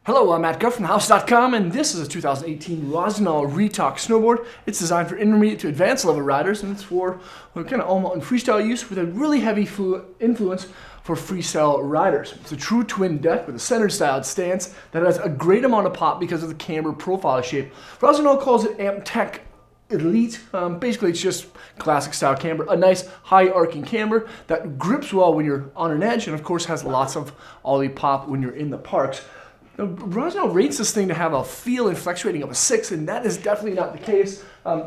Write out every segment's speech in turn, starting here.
Hello, I'm Matt Guff from thehouse.com, and this is a 2018 Rossignol Retox snowboard. It's designed for intermediate to advanced level riders, and it's for kind of all-mountain freestyle use with a really heavy influence for freestyle riders. It's a true twin deck with a centered styled stance that has a great amount of pop because of the camber profile shape. Rossignol calls it AmpTech Elite. Basically, it's just classic style camber, a nice high arcing camber that grips well when you're on an edge, and of course has lots of ollie pop when you're in the parks. Now, Rossignol rates this thing to have a feel and flex rating of a 6, and that is definitely not the case.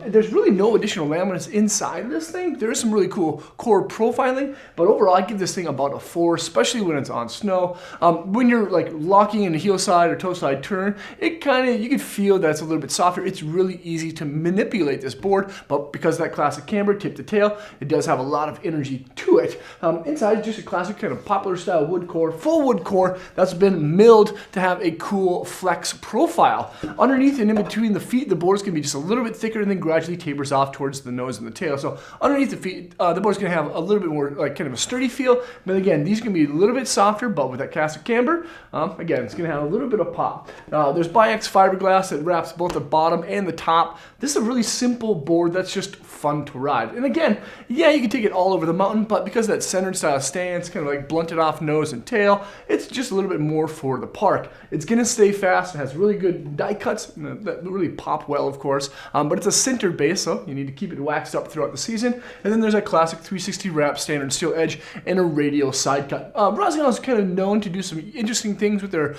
There's really no additional laminates inside of this thing. There is some really cool core profiling, but overall I give this thing about a 4, especially when it's on snow. When you're like locking in a heel side or toe side turn, you can feel that it's a little bit softer. It's really easy to manipulate this board, but because of that classic camber tip to tail, it does have a lot of energy to it. Inside is just a classic kind of poplar style wood core, full wood core that's been milled to have a cool flex profile. Underneath and in between the feet, the board is going to be just a little bit thicker and then gradually tapers off towards the nose and the tail. So underneath the feet, the board's going to have a little bit more like kind of a sturdy feel. But again, these are going to be a little bit softer, but with that classic camber, again, it's going to have a little bit of pop. There's Biax fiberglass that wraps both the bottom and the top. This is a really simple board that's just fun to ride. And again, yeah, you can take it all over the mountain, but because of that centered style stance, kind of like blunted off nose and tail, it's just a little bit more for the park. It's going to stay fast. It has really good die cuts that really pop well, of course, but it's a sintered base, so you need to keep it waxed up throughout the season. And then there's a classic 360 wrap standard steel edge and a radial side cut. Rossignol is kind of known to do some interesting things with their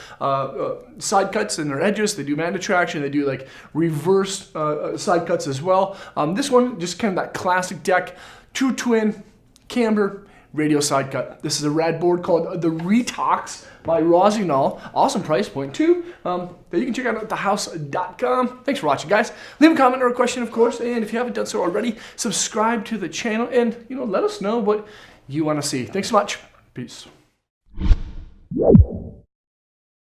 side cuts and their edges. They do manda traction. They do like reverse side cuts as well. This one, just kind of that classic deck, true twin, camber, radial side cut. This is a rad board called the Retox by Rossignol. Awesome price point too. That you can check out at thehouse.com. Thanks for watching, guys. Leave a comment or a question, of course, and if you haven't done so already, subscribe to the channel and let us know what you want to see. Thanks so much. Peace.